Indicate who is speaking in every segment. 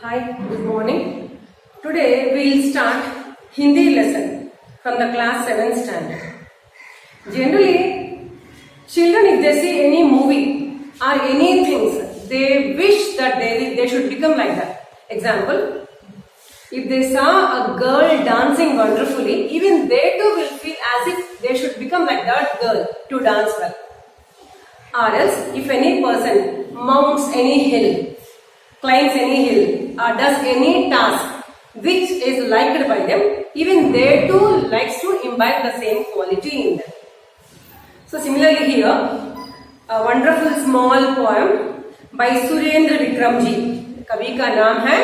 Speaker 1: Hi, good morning. Today we'll start Hindi lesson from the class 7th standard. Generally, children if they see any movie or any things, they wish that they should become like that. Example, if they saw a girl dancing wonderfully, even they too will feel as if they should become like that girl to dance well. Or else, if any person mounts any hill, climbs any hill, or does any task which is liked by them, even they too likes to imbibe the same quality in them. So similarly here, a wonderful small poem by Surendra Vikram ji. कवि का नाम है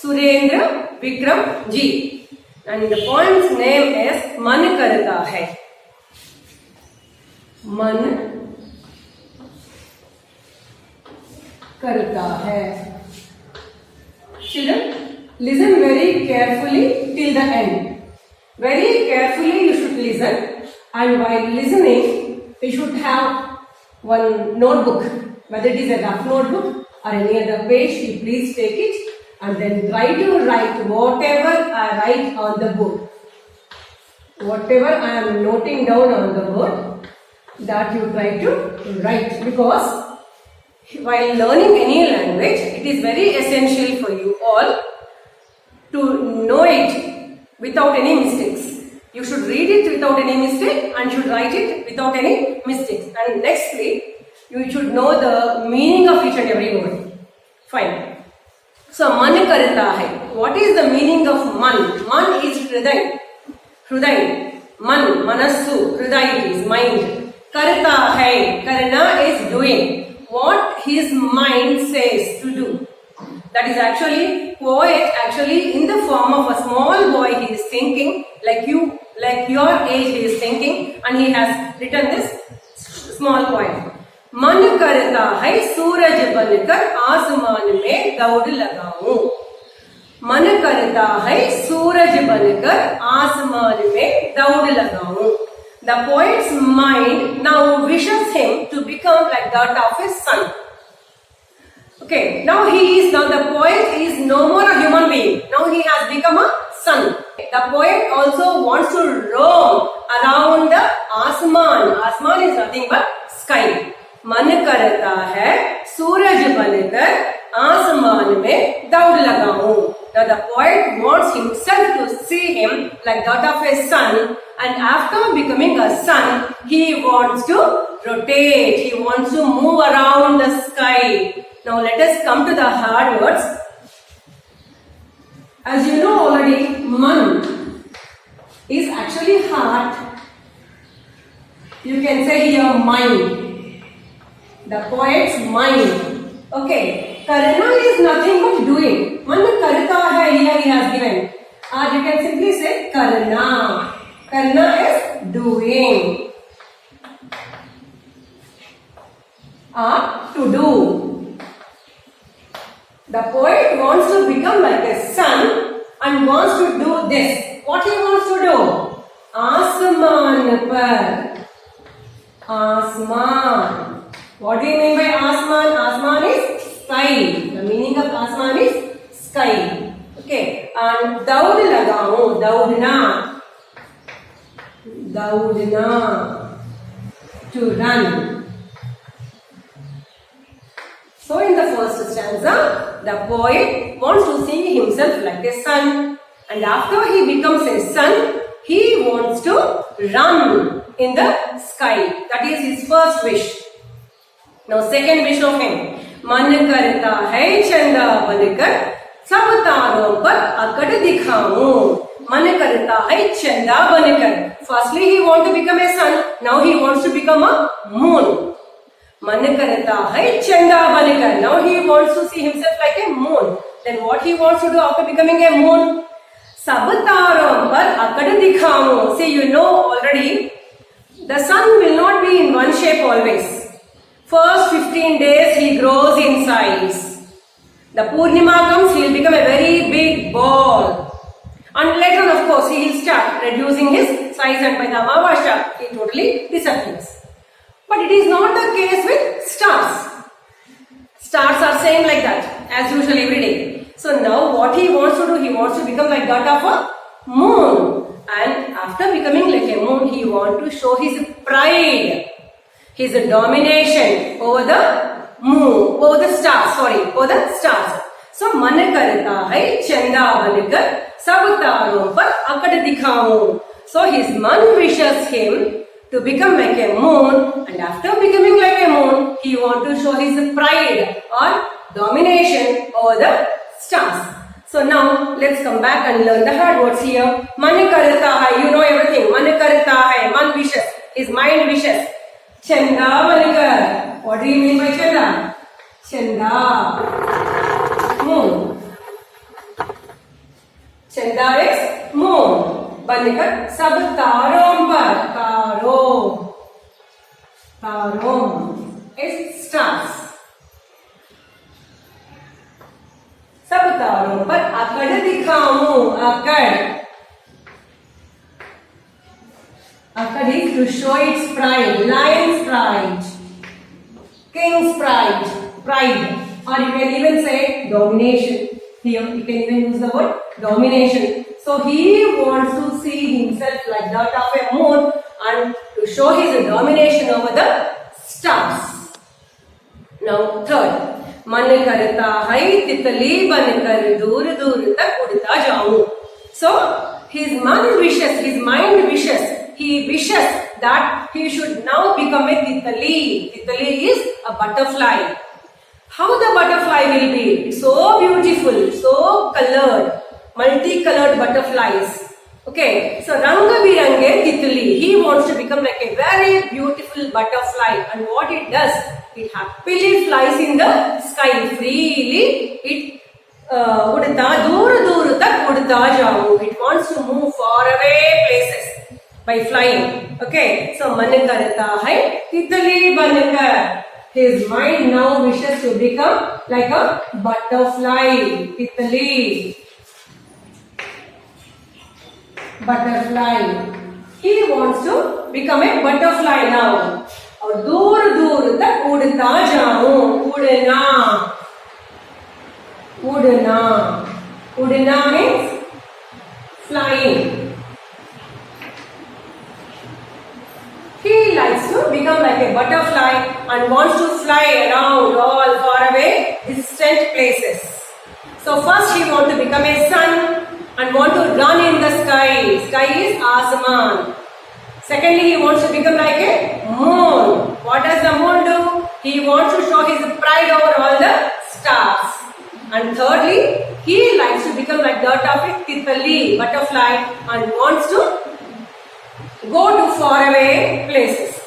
Speaker 1: Surendra Vikram ji, and the poem's name is मन करता है. मन करता है. Children, listen very carefully till the end. Very carefully you should listen, and while listening, you should have one notebook, whether it is a rough notebook or any other page, you please take it and then try to write whatever I write on the board. Whatever I am noting down on the board, that you try to write, because while learning any language, it is very essential for you all to know it without any mistakes. You should read it without any mistake and should write it without any mistakes. And nextly, you should know the meaning of each and every word. Fine. So, man karta hai. What is the meaning of man? Man is hriday. Hriday. Man, manassu, hriday it is mind. Karta hai. Karna is doing. What his mind says to do. That is actually, poet actually in the form of a small boy, he is thinking like you, like your age he is thinking, and he has written this small poem. मन करता है सूरज बनकर आसमान में दौड़ लगाऊं. मन करता है सूरज बनकर आसमान में दौड़ लगाऊं. The poet's mind now wishes him to become like that of his son. Okay, now the poet is no more a human being. Now he has become a son. The poet also wants to roam around the Asman. Asman is nothing but sky. मन करता है सूरज बनकर आसमान में दौड़ लगाऊं. Now the poet wants himself to see him like that of his son, and after becoming a son, he wants to rotate, he wants to move around the sky. Now let us come to the hard words. As you know already, man is actually heart. You can say here mind. The poet's mind. Okay. Karna is nothing but doing. Man karta hai, here he has given. Or you can simply say karna. Karna is doing. Or to do. The poet wants to become like a son and wants to do this. What he wants to do? Asman par. Asman. What do you mean by Asman? Asman is sky. The meaning of Asman is sky. Okay. And daud lagao, daudna. Daudna. To run. So in the first stanza, the poet wants to see himself like a son. And after he becomes a son, he wants to run in the sky. That is his first wish. Now second wish of him. मन करता है चंदा बनकर सब तारों पर अकड़ दिखाऊं. मन करता है चंदा बनकर. Firstly he wants to become a sun. Now he wants to become a moon. मन करता है चंदा बनकर. Now he wants to see himself like a moon. Then what he wants to do after becoming a moon? सब तारों पर अकड़ दिखाऊं. See, you know already, the sun will not be in one shape always. First 15 days he grows in size. The Purnima comes, he will become a very big ball. And later on, of course, he will start reducing his size, and by the Amavasya, he totally disappears. But it is not the case with stars. Stars are same like that, as usual every day. So now what he wants to do, he wants to become like that of a moon. And after becoming like a moon, he wants to show his pride, his domination over the moon, over the stars. So मन करता है चंदा बनकर सब तारों पर अकड़ दिखाऊं. So his man wishes him to become like a moon, and after becoming like a moon, he wants to show his pride or domination over the stars. So now let's come back and learn the hard words here. Man karta hai, you know everything. Man karta hai, man wishes, his mind wishes. Chanda bankar, what do you mean by chanda? Chanda, moon. Chanda is moon. बनकर सब तारों पर, तारों is stars. सब तारों पर अकड़ दिखाऊं, अकड़ is to show its pride, lion's pride, king's pride, or you can even say domination. Here you can even use the word domination. So he wants to see himself like that of a moon and to show his domination over the stars. Now third, मन करता है तितली बनकर दूर दूर तक उड़ता जाऊं. So his man wishes, his mind wishes, he wishes that he should now become a titali. Titali is a butterfly. How the butterfly will be? It's so beautiful, so colored, multicolored butterflies. Okay, so Ranga Birange Titli, he wants to become like a very beautiful butterfly, and what it does, it happily flies in the sky freely. It it wants to move far away places by flying. Okay, so man karta hai titli bankar. His mind now wishes to become like a butterfly. Titli, butterfly. He wants to become a butterfly now. और दूर दूर तक उड़ता जाऊं. उड़ना means flying. He likes to become like a butterfly and wants to fly around all far away distant places. So first he wants to become a sun and want to run in the sky. Sky is Asman. Secondly, he wants to become like a moon. What does the moon do? He wants to show his pride over all the stars. And thirdly, he likes to become like that of a titali, butterfly, and wants to go to far away places.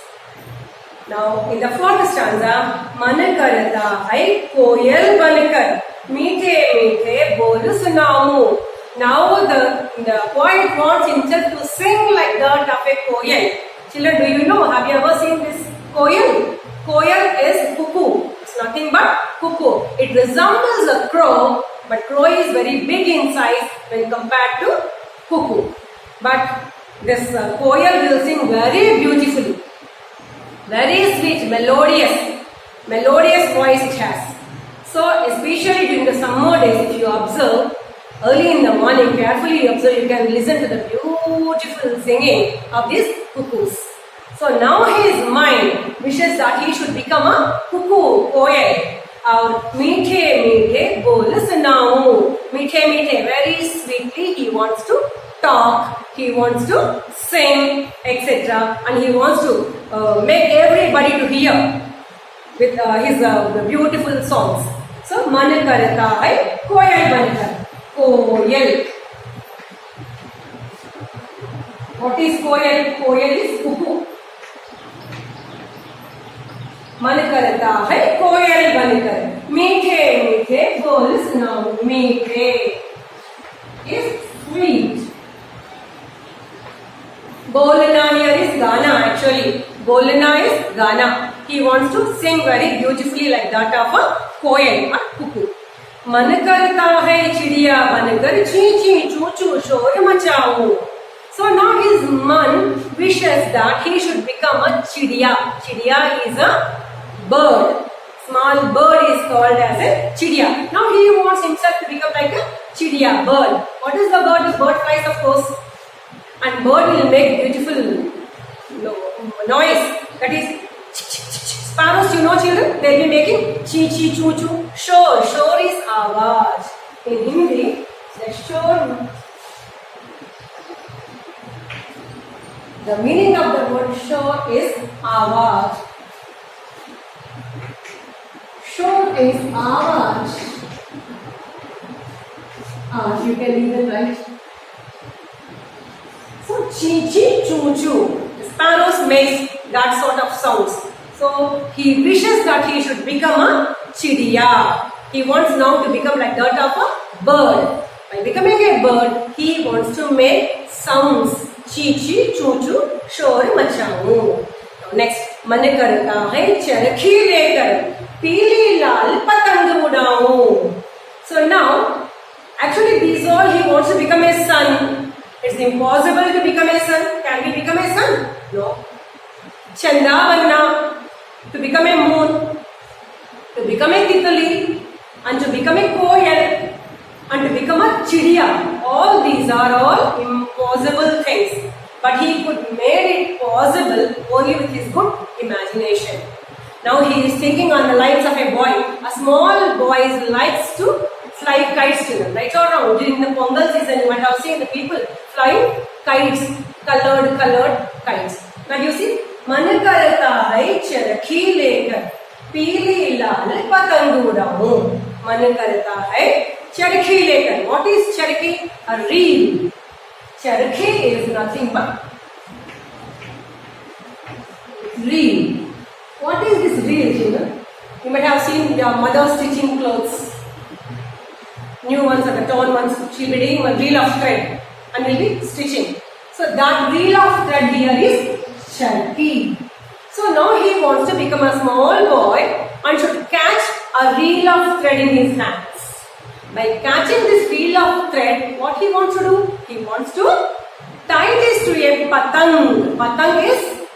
Speaker 1: Now, in the fourth stanza, मन करता है कोयल बनकर मीठे मीठे बोल सुनाऊं. Now the poet wants himself to sing like that of a koyal. Children, do you know? Have you ever seen this koyal? Koyal is cuckoo. It's nothing but cuckoo. It resembles a crow, but crow is very big in size when compared to cuckoo. But this koyal will sing very beautifully, very sweet, melodious voice it has. So especially during the summer days, if you observe, early in the morning, carefully observe, you can listen to the beautiful singing of these cuckoos. So now his mind wishes that he should become a cuckoo, koyal. और मीठे मीठे बोल सुनाऊं. मीठे very sweetly he wants to talk, he wants to sing, etc. And he wants to make everybody to hear with his beautiful songs. So मन करता है कोयल बनकर. Koyal. What is koyal? Koyal is cuckoo. मन करता है कोयल बनकर मीठे मीठे बोल सुनाऊं. मीठे is sweet. Bolna here is Gana actually. Bolna is Gana. He wants to sing very beautifully like that of a koyal or cuckoo. मन करता है चिड़िया बनकर ची ची चू चू शोर मचाऊं. So now his man wishes that he should become a chidiya. Chidiya is a bird. small bird is called as a chidiya. Now he wants himself to become like a chidiya, bird. What is the bird? The bird flies, of course, and bird will make beautiful noise. That is, sparrows, you know, children, they will be making chi chi choo choo. Shore, shore is awaaz. In Hindi, the shore. The meaning of the word shore is awaaz. Shore is awaaz. You can even write. So chi chi choo choo. Sparrows make that sort of sounds. So he wishes that he should become a chidiya. He wants now to become like that of a bird. By becoming a bird, he wants to make sounds. Chi chi choo choo शोर मचाऊं. Next, मन करता है चरखी लेकर पीली लाल पतंग उड़ाऊं. So now, actually these all he wants to become a sun. It's impossible to become a sun. Can we become a sun? No. Chanda banna, to become a moon, to become a titli, and to become a koyal, and to become a chidiya. All these are all impossible things. But he could make it possible only with his good imagination. Now he is thinking on the lines of a boy. A small boy likes to fly kites, children, right or wrong? During the Pongal season, you might have seen the people flying kites, colored kites. Now you see, मन करता है चरखी लेकर पीली लाल पतंग उड़ाऊं. मन करता है चरखी लेकर. What is Charkhi? A reel. Charkhi is nothing but reel. What is this reel, children? You might have seen your mother stitching clothes. New ones or the torn ones. She will be doing a reel of thread and will be stitching. So that reel of thread here is charkhi. So now he wants to become a small boy and should catch a reel of thread in his hands. By catching this reel of thread, what he wants to do? He wants to tie this to a patang. Patang is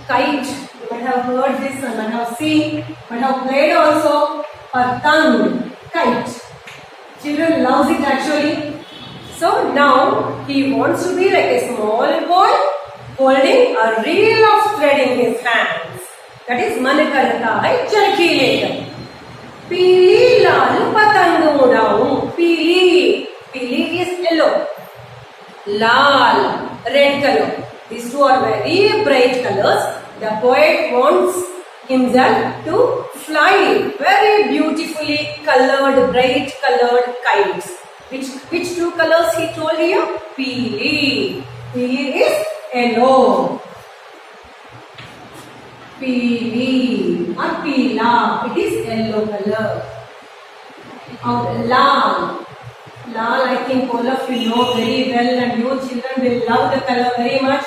Speaker 1: kite. You might have heard this, you might have seen, might have played also. Patang, kite. Children loves it actually. So now he wants to be like a small boy holding a reel of thread in his hands. That is man karta hai charkhi lekar. पीली लाल पतंग उड़ाऊं. पीली is yellow, Lal red color. These two are very bright colors. The poet wants himself to fly very beautifully colored, bright colored kites. Which two colors he told here? Peely is yellow. Peely or peela, it is yellow color. Lal, I think all of you know very well, and you children will love the color very much.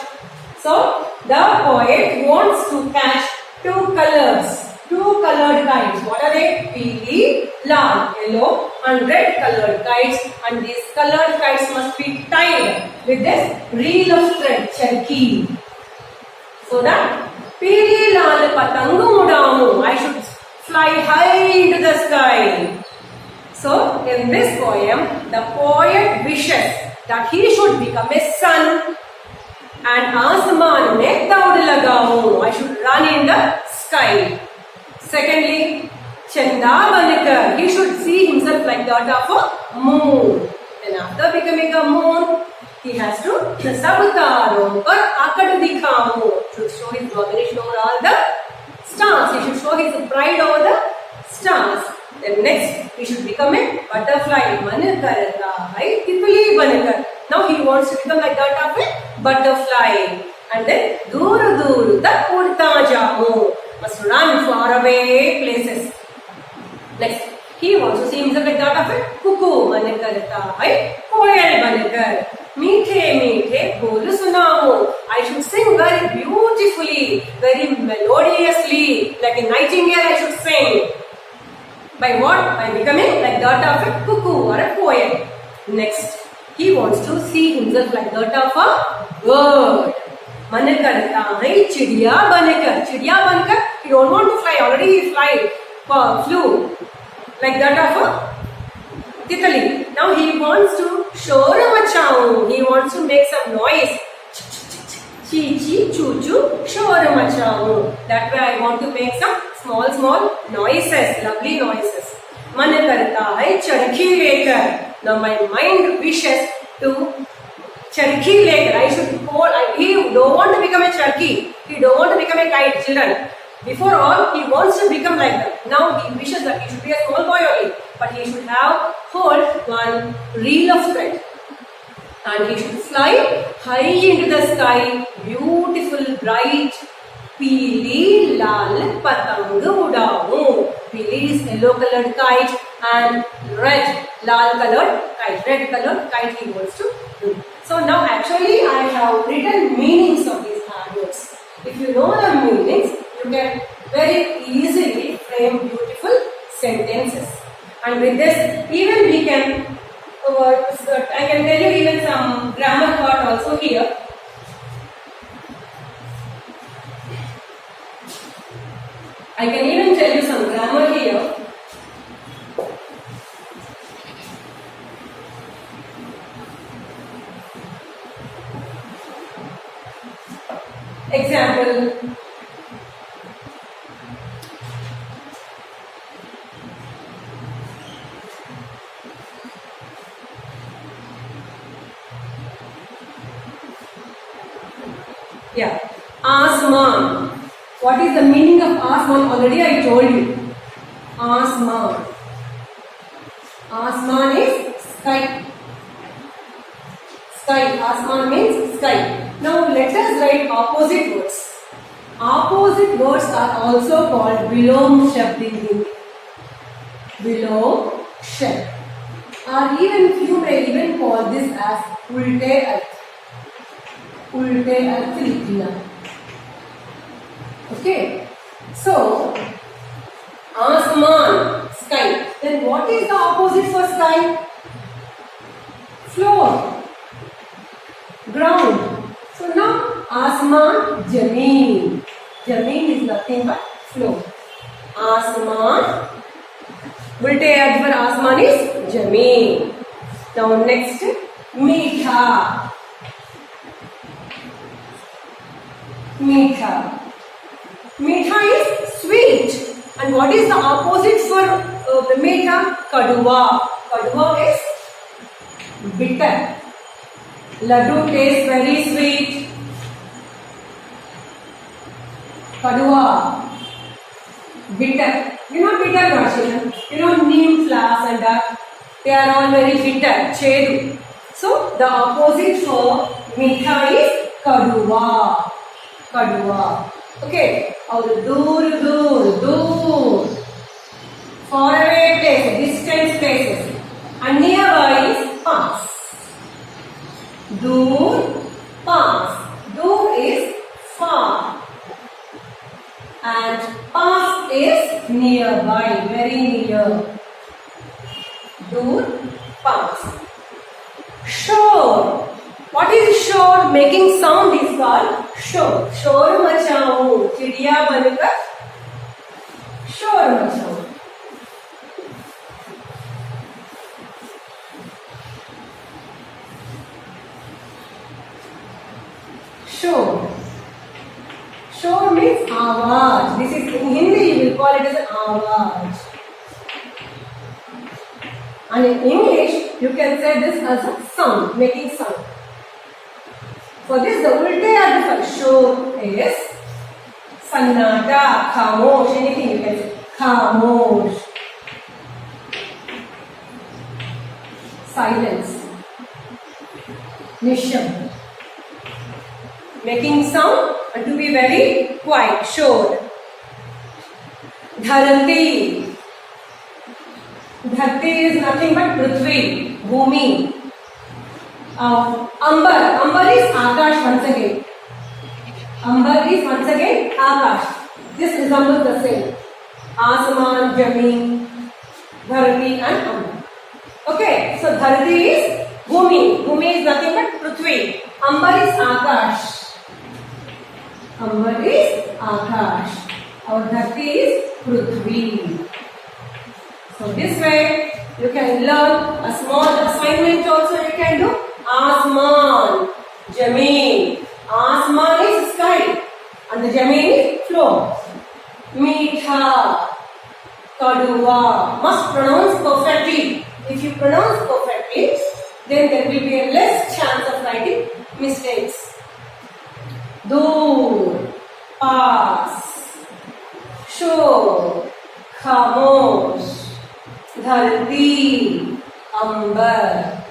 Speaker 1: So the poet wants to catch two colored kites. What are they? Peely, lal, yellow, and red colored kites. And these colored kites must be tied with this reel of thread, charkhi. So that पीली लाल पतंग उड़ाऊं, I should fly high into the sky. So in this poem, the poet wishes that he should become a sun and आसमान में दौड़ लगाऊं, I should run in the sky. Secondly, चंदा बनकर, he should see himself like that of a moon. And after becoming a moon, he has to सब तारों पर आकड़ दिखाऊं, should show his domination over all the stars. He should show his pride over the stars. Then next, he should become a butterfly. मन करता है तितली बनकर. Now he wants to become like that of a butterfly. And then दूर दूर तक उड़ता जाऊं, must run far away places. Next, he wants to see himself like that of a cuckoo. मन करता है कोयल बनकर. मीठे मीठे बोल सुनाऊं, I should sing very beautifully, very melodiously, like a nightingale I should sing. By what? By becoming like that of a cuckoo or a koel. Next, he wants to see himself like that of a bird. मन करता है चिड़िया बनकर. He don't want to fly, already he flies. flew like that of a titali. Now he wants to shore machao. He wants to make some noise. Chi chi choo choo shore machao. That way I want to make some small noises, lovely noises. मन करता है चरखी लेकर. Now my mind wishes to charkhi leker. I should hold. He don't want to become a charkhi. He don't want to become a kite. Children. Before all, he wants to become like that. Now he wishes that he should be a small boy only, but he should have hold one reel of thread, and he should fly high into the sky. Beautiful, bright. Peeli lal patang udao. Peeli is yellow colored kite and red lal colored kite. Red colored kite he wants to do. So now actually I have written meanings of these words. If you know the meanings, you can very easily frame beautiful sentences. And with this, even we can, I can tell you even some grammar part also here. I can even tell you some grammar here. Example. Yeah. Asman. What is the meaning of Asman? Already I told you. Asman. Asman is sky. Sky. Asman means sky. Now let us write opposite words. Opposite words are also called vilom shabd in Hindi. Vilom shabd. Or even few may even call this as ulte arth. Ulte arth likhna. Okay. So, Asman, sky. Then what is the opposite for sky? Floor. Ground. So now Asman, Jameen. Jameen is nothing but floor. Asman. Ulte arth for Asman is Jameen. Now next, Meetha. Meetha. Meetha is sweet. And what is the opposite for the meetha? Kadua. Kadua is bitter. Laddu tastes very sweet. Kadua. Bitter. You know bitter version. You know neem flowers and they are all very bitter. Chedu. So the opposite for meetha is kadua. Kadua. Okay. और दूर दूर दूर far away places, distant places, and nearby is pass. दूर pass. दूर is far and pass is nearby, very near. दूर pass. Shore. What is shore? Making sound is called shore. Shore machao. चिड़िया बनकर शोर मचाओ. Shore. Shore means आवाज. This is in Hindi you will call it as an आवाज. And in English you can say this as a sound, making sound. For this, the ulte arth for shore is sannata, khamosh, anything you can say. Khamosh. Silence. Nisham. Making sound and to be very quiet. Shore. Dharati. Dharti is nothing but Prithvi, Bhumi. Ambar. Ambar is Akash once again. Ambar is once again Akash. This resembles the same. Asman, Jameen, Dharati and Ambar. Okay, so Dharati is Bhumi. Bhumi is nothing but Prithvi. Ambar is Akash. Ambar is Akash. Our Dharti is Prithvi. So this way you can learn a small assignment also you can do. Asman, Jameen. Asman is sky and the Jameen is floor. Meetha, Kadua. Must pronounce perfectly. If you pronounce perfectly, then there will be a less chance of writing mistakes. Dur, pass, show, khamosh, dharti, ambar.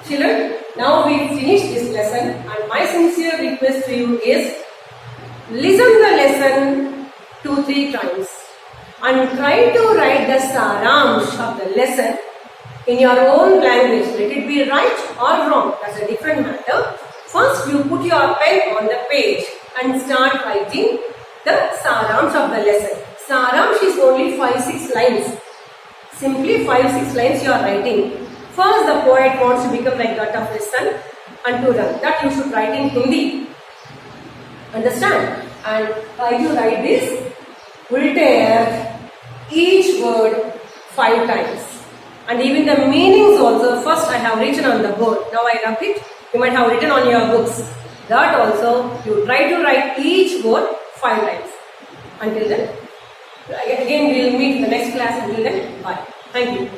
Speaker 1: Children, now we finish this lesson and my sincere request to you is listen the lesson 2-3 times and try to write the saransh of the lesson in your own language. Let it be right or wrong, that's a different matter. First you put your pen on the page and start writing the saransh of the lesson. Saransh is only 5-6 lines. Simply 5-6 lines you are writing. First the poet wants to become like that of his son and to run. That you should write in Hindi. Understand? And try to write this. Will take each word 5 times. And even the meanings also, first I have written on the board. Now I write it. You might have written on your books. That also, you try to write each word 5 times. Until then, again we will meet in the next class. Until then, bye. Thank you.